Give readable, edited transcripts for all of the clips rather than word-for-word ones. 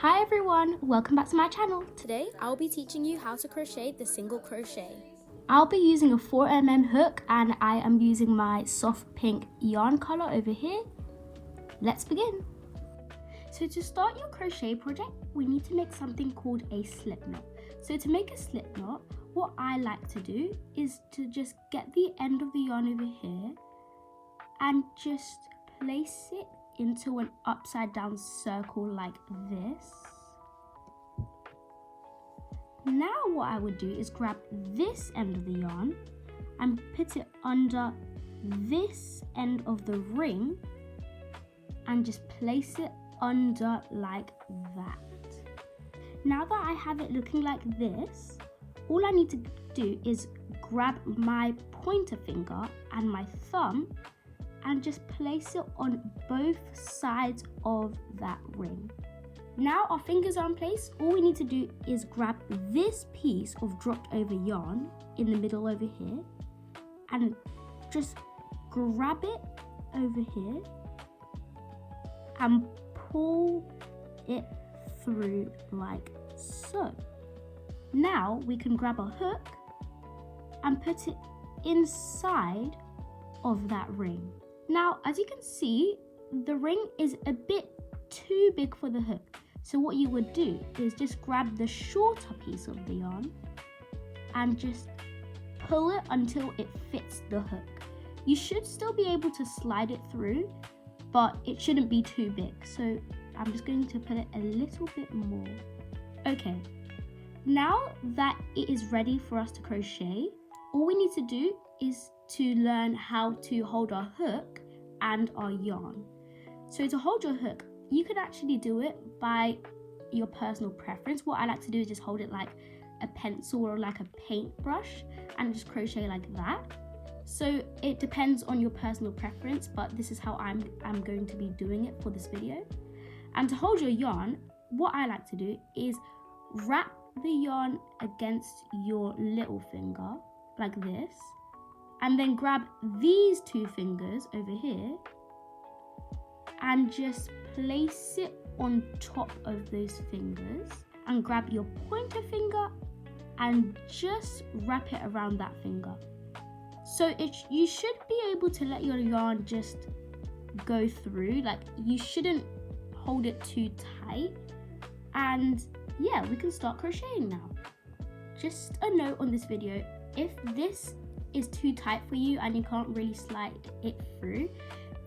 Hi everyone, welcome back to my channel. Today I'll be teaching you how to crochet the single crochet. I'll be using a 4mm hook and I am using my soft pink yarn color over here. Let's begin. So to start your crochet project, we need to make something called a slip knot. So to make a slip knot, what I like to do is to just get the end of the yarn over here and just place it into an upside down circle like this. Now what I would do is grab this end of the yarn and put it under this end of the ring and just place it under like that. Now that I have it looking like this, all I need to do is grab my pointer finger and my thumb and just place it on both sides of that ring. Now our fingers are in place, all we need to do is grab this piece of dropped over yarn in the middle over here and just grab it over here and pull it through like so. Now we can grab a hook and put it inside of that ring. Now, as you can see, the ring is a bit too big for the hook. So what you would do is just grab the shorter piece of the yarn and just pull it until it fits the hook. You should still be able to slide it through, but it shouldn't be too big. So I'm just going to put it a little bit more. Okay, now that it is ready for us to crochet, all we need to do is to learn how to hold our hook and our yarn. So to hold your hook, you could actually do it by your personal preference. What I like to do is just hold it like a pencil or like a paintbrush and just crochet like that. So it depends on your personal preference, but this is how I'm going to be doing it for this video. And to hold your yarn, what I like to do is wrap the yarn against your little finger like this, and then grab these two fingers over here and just place it on top of those fingers, and grab your pointer finger and just wrap it around that finger. So you should be able to let your yarn just go through, like you shouldn't hold it too tight. And yeah, we can start crocheting now. Just a note on this video, if this is too tight for you and you can't really slide it through,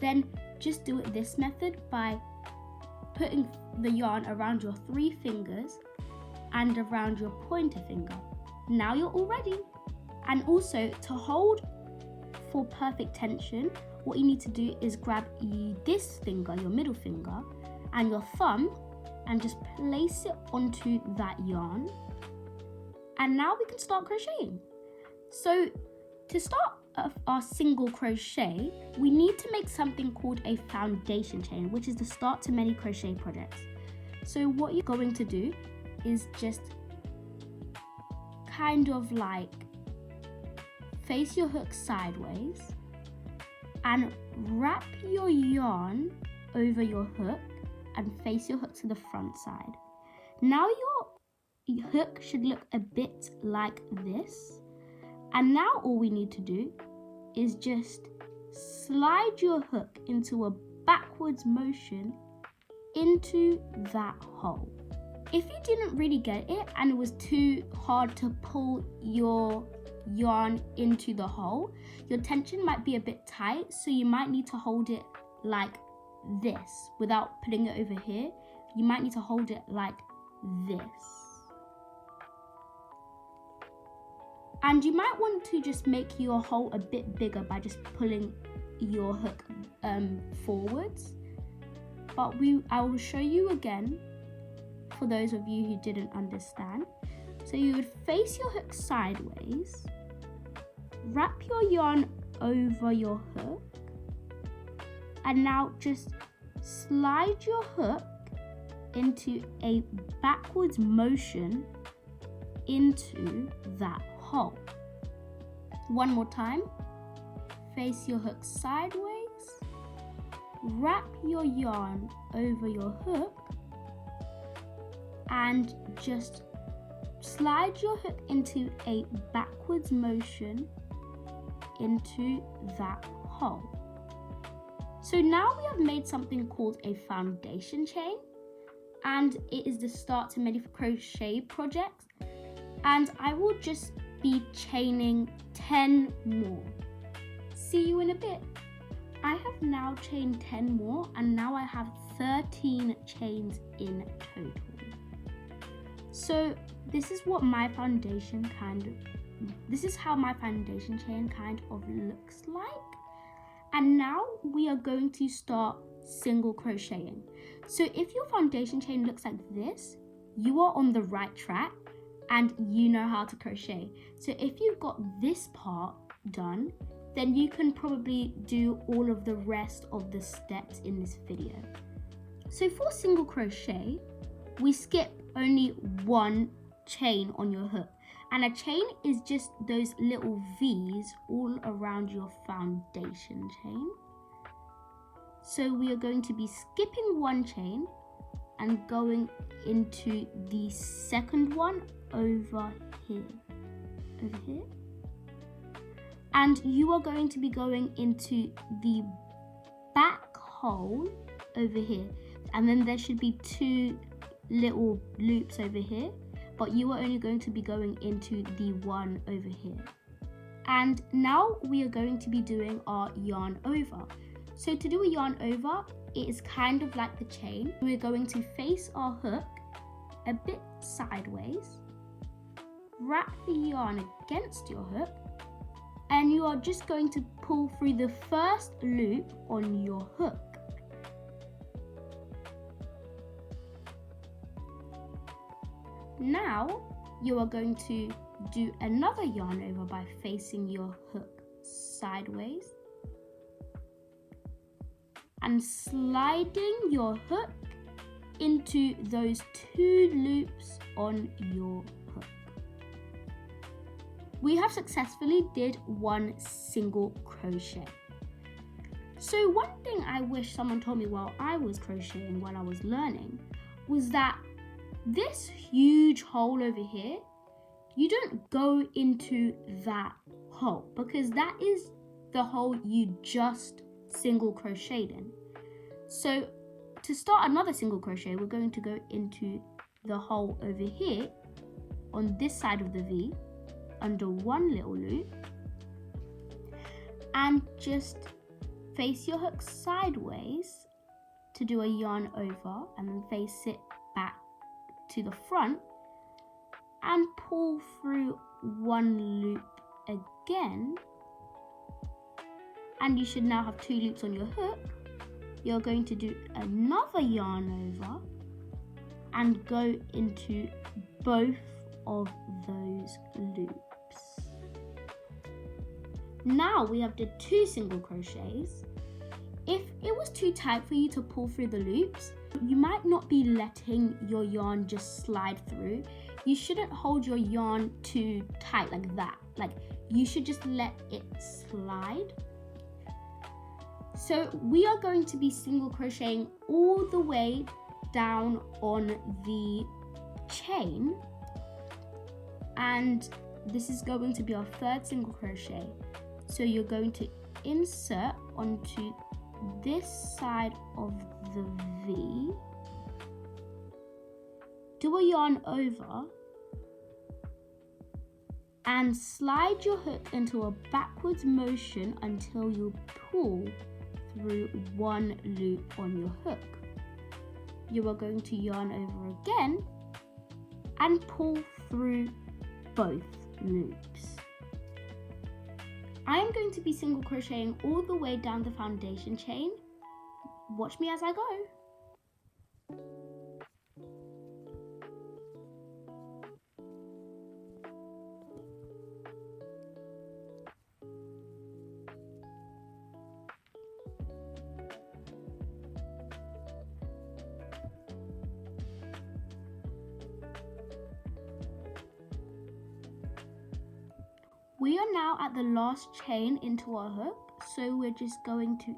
then just do it this method by putting the yarn around your 3 fingers and around your pointer finger. Now you're all ready. And also to hold for perfect tension, what you need to do is grab this finger, your middle finger, and your thumb and just place it onto that yarn. And now we can start crocheting. So to start our single crochet, we need to make something called a foundation chain, which is the start to many crochet projects. So what you're going to do is just kind of like face your hook sideways and wrap your yarn over your hook and face your hook to the front side. Now your hook should look a bit like this. And now all we need to do is just slide your hook into a backwards motion into that hole. If you didn't really get it and it was too hard to pull your yarn into the hole, your tension might be a bit tight, so you might need to hold it like this without putting it over here. You might need to hold it like this. And you might want to just make your hole a bit bigger by just pulling your hook forwards. But I will show you again for those of you who didn't understand. So you would face your hook sideways, wrap your yarn over your hook, and now just slide your hook into a backwards motion into that hole. One more time. Face your hook sideways, wrap your yarn over your hook, and just slide your hook into a backwards motion into that hole. So now we have made something called a foundation chain, and it is the start to many crochet projects, and I will just be chaining 10 more. See you in a bit. I have now chained 10 more, and now I have 13 chains in total. So this is how my foundation chain kind of looks like. And now we are going to start single crocheting. So if your foundation chain looks like this, you are on the right track and you know how to crochet. So if you've got this part done, then you can probably do all of the rest of the steps in this video. So for single crochet, we skip only one chain on your hook. And a chain is just those little V's all around your foundation chain. So we are going to be skipping one chain and going into the second one over here. And you are going to be going into the back hole over here. And then there should be 2 little loops over here, but you are only going to be going into the one over here. And now we are going to be doing our yarn over. So to do a yarn over, it is kind of like the chain. We're going to face our hook a bit sideways, wrap the yarn against your hook, and you are just going to pull through the first loop on your hook. Now you are going to do another yarn over by facing your hook sideways and sliding your hook into those 2 loops on your hook. We have successfully did one single crochet. So one thing I wish someone told me while I was crocheting, while I was learning, was that this huge hole over here, you don't go into that hole because that is the hole you just single crocheted in. So to start another single crochet, we're going to go into the hole over here on this side of the V under one little loop and just face your hook sideways to do a yarn over and then face it back to the front and pull through one loop again, and you should now have 2 loops on your hook. You're going to do another yarn over and go into both of those loops. Now we have did 2 single crochets. If it was too tight for you to pull through the loops, you might not be letting your yarn just slide through. You shouldn't hold your yarn too tight like that. Like, you should just let it slide. So we are going to be single crocheting all the way down on the chain, and this is going to be our 3rd single crochet. So you're going to insert onto this side of the V, do a yarn over and slide your hook into a backwards motion until you pull through one loop on your hook. You are going to yarn over again and pull through both loops. I am going to be single crocheting all the way down the foundation chain. Watch me as I go. We are now at the last chain into our hook, so we're just going to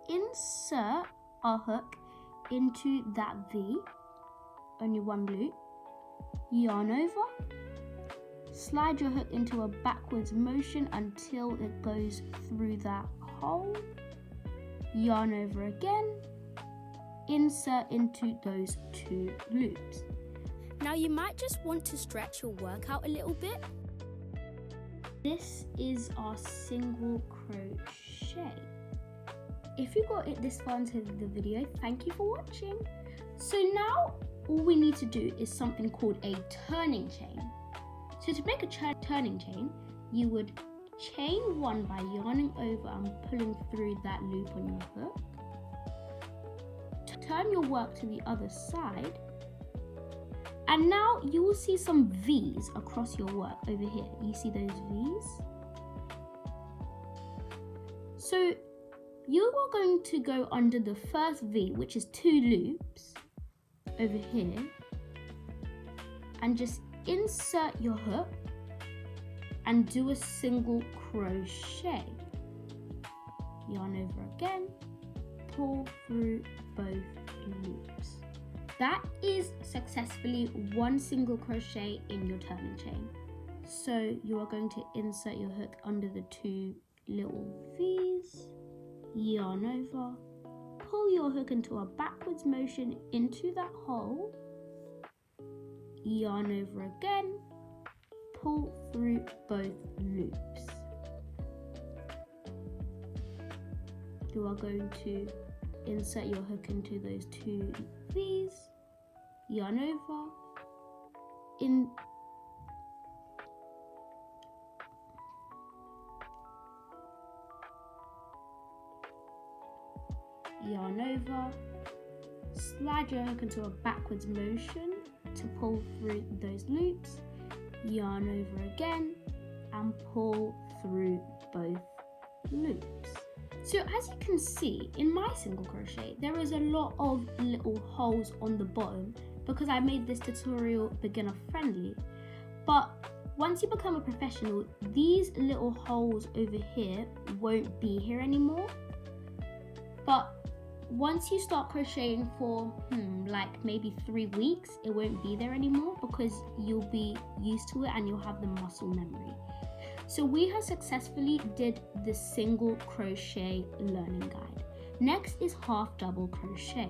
insert our hook into that V, only one loop, yarn over, slide your hook into a backwards motion until it goes through that hole, yarn over again, insert into those 2 loops. Now you might just want to stretch your work out a little bit. This is our single crochet. If you got it this far into the video, thank you for watching. So now all we need to do is something called a turning chain. So to make a turning chain, you would chain 1 by yarning over and pulling through that loop on your hook. Turn your work to the other side. And now you will see some V's across your work over here. You see those V's? So you are going to go under the first V, which is 2 loops over here, and just insert your hook and do a single crochet. Yarn over again, pull through both loops. That is successfully 1 single crochet in your turning chain. So you are going to insert your hook under the 2 little V's, yarn over, pull your hook into a backwards motion into that hole, yarn over again, pull through both loops. You are going to insert your hook into those 2 V's, yarn over, yarn over, slide your hook into a backwards motion to pull through those loops, yarn over again, and pull through both loops. So as you can see, in my single crochet, there is a lot of little holes on the bottom because I made this tutorial beginner friendly. But once you become a professional, these little holes over here won't be here anymore. But once you start crocheting for like maybe 3 weeks, it won't be there anymore because you'll be used to it and you'll have the muscle memory. So we have successfully did the single crochet learning guide. Next is half double crochet.